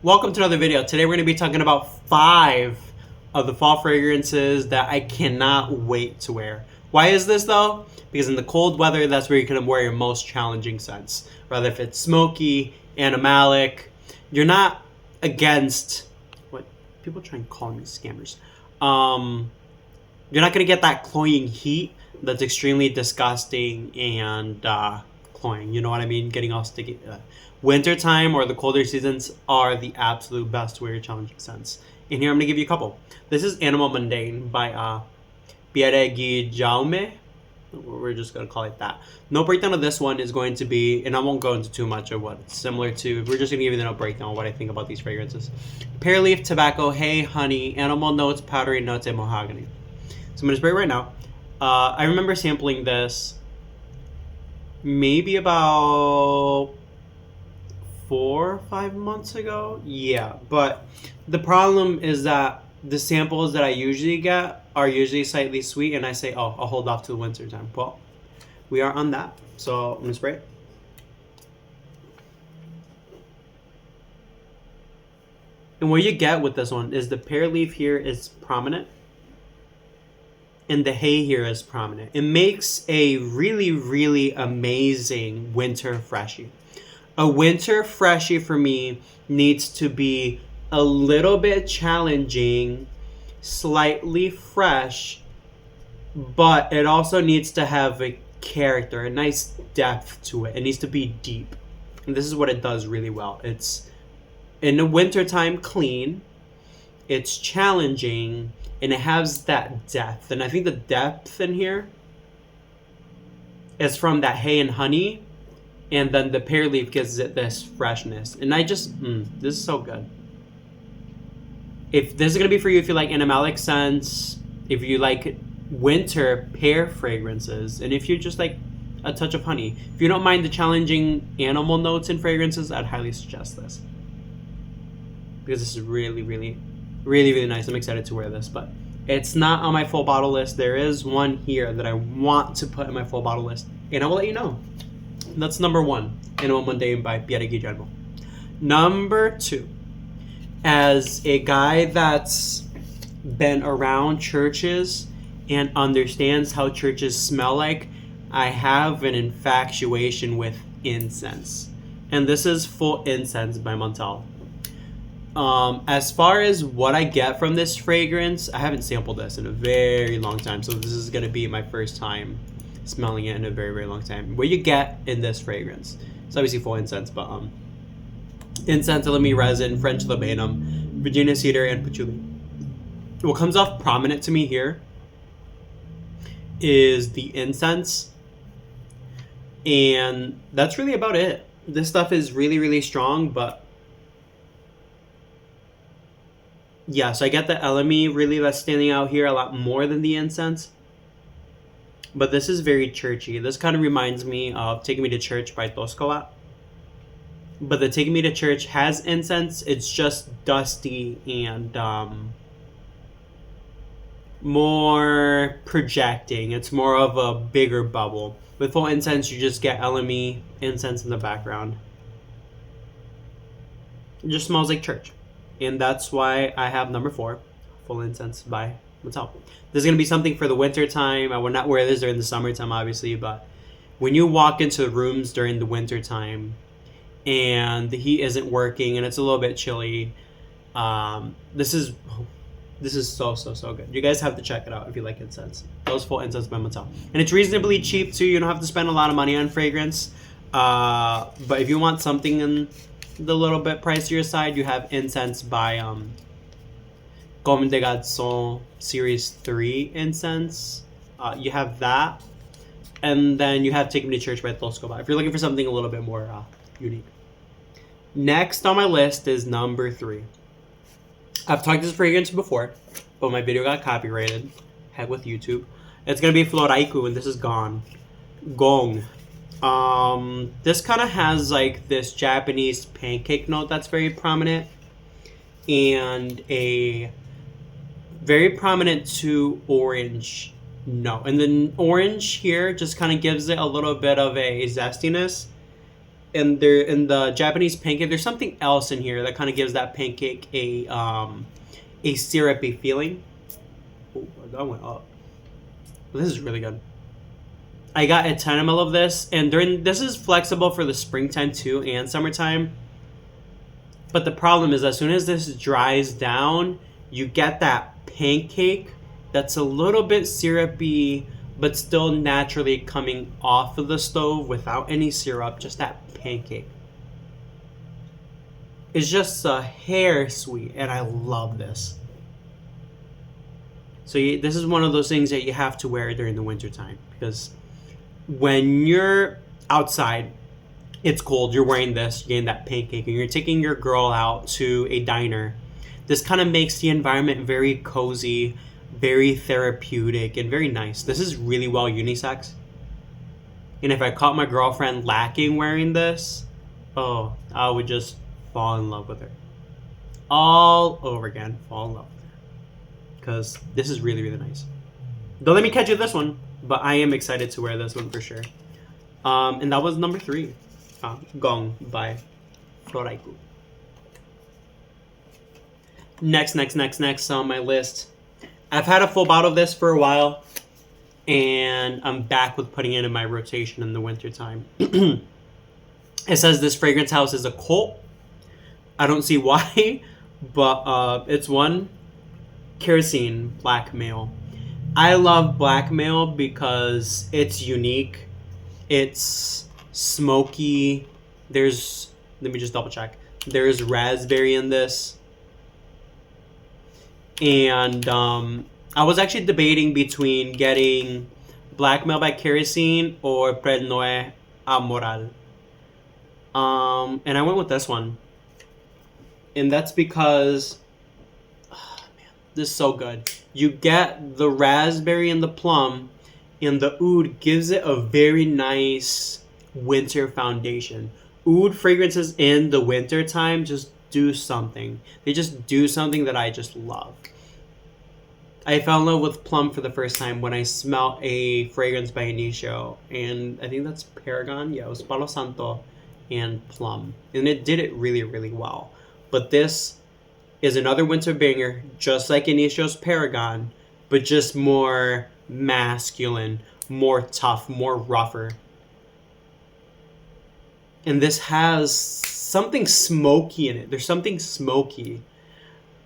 Welcome to another video. Today we're going to be talking about 5 of the fall fragrances that I cannot wait to wear. Why is this though? Because in the cold weather, that's where you can wear your most challenging scents. Whether if it's smoky, animalic, you're not against what people try and call me scammers. You're not going to get that cloying heat that's extremely disgusting and cloying. You know what I mean? Getting all sticky. Wintertime or the colder seasons are the absolute best to wear your challenging scents. And here I'm going to give you a couple. This is Animal Mundane by Pierre Guillaume. We're just going to call it that. No breakdown of this one is going to be, and I won't go into too much of what it's similar to. We're just going to give you the no breakdown of what I think about these fragrances. Pear leaf, tobacco, hay, honey, animal notes, powdery notes, and mahogany. So I'm going to spray it right now. I remember sampling this maybe about 4 or 5 months ago. Yeah, but the problem is that the samples that I usually get are usually slightly sweet, and I say, oh, I'll hold off to the winter time. Well, we are on that, so I'm gonna spray it. And what you get with this one is the pear leaf here is prominent, and the hay here is prominent. It makes a really, really amazing winter freshie. A winter freshie for me needs to be a little bit challenging, slightly fresh, but it also needs to have a character, a nice depth to it. It needs to be deep. And this is what it does really well. It's in the wintertime clean, it's challenging, and it has that depth. And I think the depth in here is from that hay and honey, and then the pear leaf gives it this freshness. And I just, this is so good. If this is going to be for you, if you like animalic scents, if you like winter pear fragrances, and if you just like a touch of honey, if you don't mind the challenging animal notes in fragrances, I'd highly suggest this. Because this is really, really, really, really nice. I'm excited to wear this, but it's not on my full bottle list. There is one here that I want to put in my full bottle list, and I will let you know. That's number 1, Animal Mundane by Pierre Guillaume. Number 2, as a guy that's been around churches and understands how churches smell like, I have an infatuation with incense. And this is Full Incense by Montal. As far as what I get from this fragrance, I haven't sampled this in a very long time, so this is going to be my first time smelling it in a very, very long time. What you get in this fragrance, it's obviously full incense, but incense, elemi resin, French labanum, Virginia cedar, and patchouli. What comes off prominent to me here is the incense, and that's really about it. This stuff is really, really strong, but yeah, so I get the elemi really that's standing out here a lot more than the incense. But this is very churchy. This kind of reminds me of Taking Me to Church by Toscoat. But the Taking Me to Church has incense. It's just dusty and more projecting. It's more of a bigger bubble. With Full Incense, you just get elemi incense in the background. It just smells like church. And that's why I have number 4, Full Incense by Montal. This is going to be something for the winter time. I would not wear this during the summertime, obviously, but when you walk into rooms during the winter time and the heat isn't working and it's a little bit chilly, this is so good. You guys have to check it out if you like incense. Those Full Incense by Montal. And it's reasonably cheap too. You don't have to spend a lot of money on fragrance. But if you want something in the little bit pricier side, you have incense by Comme des Garçons Series 3 incense. You have that. And then you have Take Me to Church by Toscoat. If you're looking for something a little bit more unique. Next on my list is number 3. I've talked this fragrance before, but my video got copyrighted. Heck with YouTube. It's going to be Floraiku, and this is Gong. This kind of has like this Japanese pancake note that's very prominent. And a very prominent to orange note. And the orange here just kind of gives it a little bit of a zestiness. and there in the Japanese pancake, there's something else in here that kind of gives that pancake a syrupy feeling. Oh, that went up. This is really good. I got a 10 ml of this, and this is flexible for the springtime too and summertime. But the problem is, as soon as this dries down, you get that pancake that's a little bit syrupy, but still naturally coming off of the stove without any syrup, just that pancake. It's just a hair sweet, and I love this. So this is one of those things that you have to wear during the wintertime, because when you're outside, it's cold, you're wearing this, you're getting that pancake, and you're taking your girl out to a diner. This kind of makes the environment very cozy, very therapeutic, and very nice. This is really well unisex. And if I caught my girlfriend lacking wearing this, oh, I would just fall in love with her. All over again, fall in love with her. Because this is really, really nice. Don't let me catch you this one, but I am excited to wear this one for sure. And that was number 3. Gong by Floraiku. Next on my list. I've had a full bottle of this for a while, and I'm back with putting it in my rotation in the wintertime. It says this fragrance house is a cult. I don't see why, but it's one. Kerosene Black Male. I love Black Male because it's unique. It's smoky. Let me just double check. There's raspberry in this. And I was actually debating between getting Black Male by Kerosene or Prenue Amoral. And I went with this one. And that's because, oh man, this is so good. You get the raspberry and the plum, and the oud gives it a very nice winter foundation. Oud fragrances in the winter time just do something. They just do something that I just love. I fell in love with plum for the first time when I smelled a fragrance by Initio, and I think that's Paragon. Yeah, it was Palo Santo and plum, and it did it really, really well. But this is another winter banger, just like Initio's Paragon, but just more masculine, more tough, more rougher. And this has something smoky in it. There's something smoky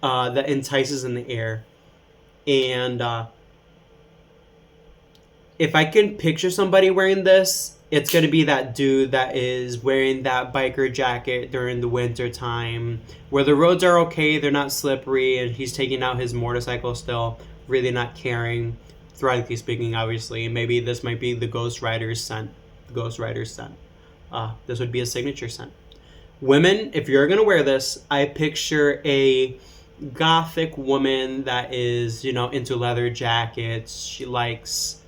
that entices in the air. And if I can picture somebody wearing this, it's going to be that dude that is wearing that biker jacket during the winter time, where the roads are okay, they're not slippery, and he's taking out his motorcycle still, really not caring, theoretically speaking, obviously. Maybe this might be the Ghost Rider's scent. This would be a signature scent. Women, if you're going to wear this, I picture a gothic woman that is, into leather jackets. She likes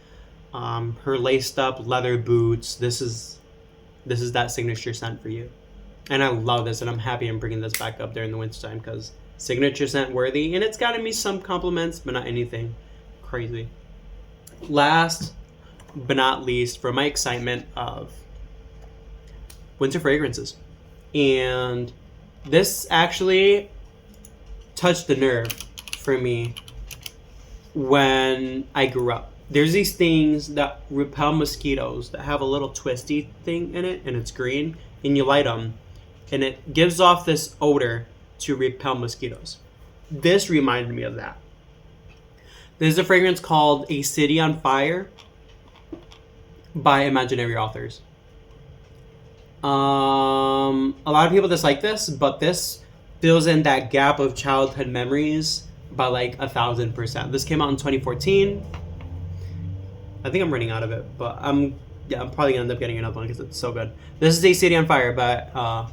her laced up leather boots. This is that signature scent for you. And I love this, and I'm happy I'm bringing this back up during the wintertime because signature scent worthy, and it's gotten me some compliments, but not anything crazy. Last but not least, for my excitement of winter fragrances. And this actually touched the nerve for me when I grew up. There's these things that repel mosquitoes that have a little twisty thing in it, and it's green, and you light them, and it gives off this odor to repel mosquitoes. This reminded me of that. There's a fragrance called A City on Fire by Imaginary Authors. A lot of people dislike this, but this fills in that gap of childhood memories by like 1,000%. This came out in 2014. I think I'm running out of it, but I'm probably gonna end up getting another one because it's so good. This is A City on Fire by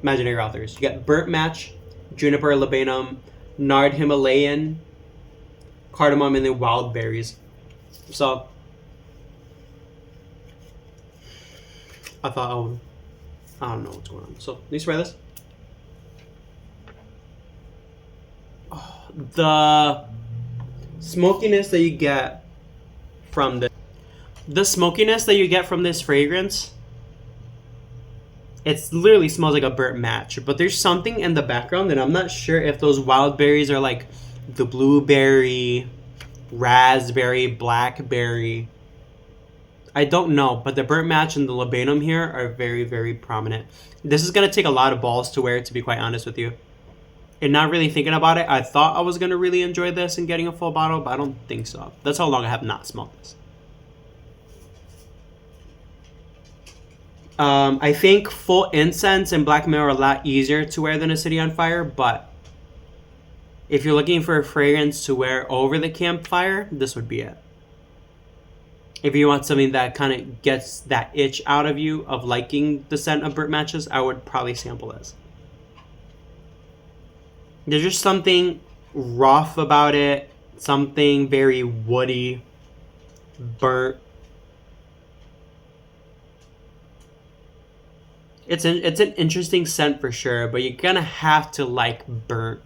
Imaginary Authors. You got Burnt Match, Juniper Labanum, Nard Himalayan, Cardamom, and then Wild Berries. So I thought, I don't know what's going on. So let me spray this. The smokiness that you get from this fragrance It literally smells like a burnt match. But there's something in the background that I'm not sure if those wild berries are like the blueberry, raspberry, blackberry. I don't know, but the burnt match and the labanum here are very, very prominent. This is going to take a lot of balls to wear, to be quite honest with you. And not really thinking about it, I thought I was going to really enjoy this and getting a full bottle, but I don't think so. That's how long I have not smelled this. I think full incense and black male are a lot easier to wear than a City on Fire, but if you're looking for a fragrance to wear over the campfire, this would be it. If you want something that kind of gets that itch out of you of liking the scent of burnt matches, I would probably sample this. There's just something rough about it, something very woody, burnt. It's an interesting scent for sure, but you're gonna have to like burnt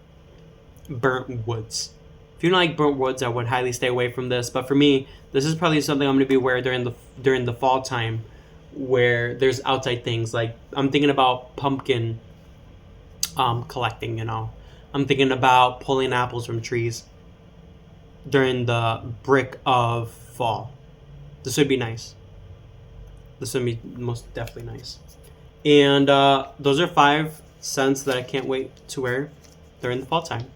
woods. If you don't like burnt woods, I would highly stay away from this. But for me, this is probably something I'm gonna be wearing during the fall time, where there's outside things. Like I'm thinking about pumpkin collecting. You know, I'm thinking about pulling apples from trees during the brick of fall. This would be nice. This would be most definitely nice. And those are 5 scents that I can't wait to wear during the fall time.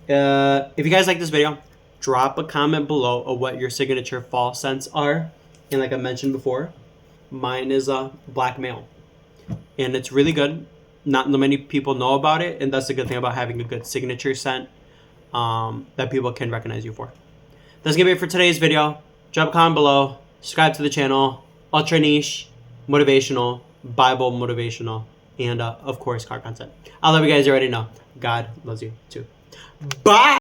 If you guys like this video, drop a comment below of what your signature fall scents are. And like I mentioned before, mine is a black male. And it's really good. Not many people know about it. And that's the good thing about having a good signature scent that people can recognize you for. That's going to be it for today's video. Drop a comment below. Subscribe to the channel. Ultra niche, motivational, Bible motivational, and of course car content. I love you guys. You already know. God loves you too. Bye.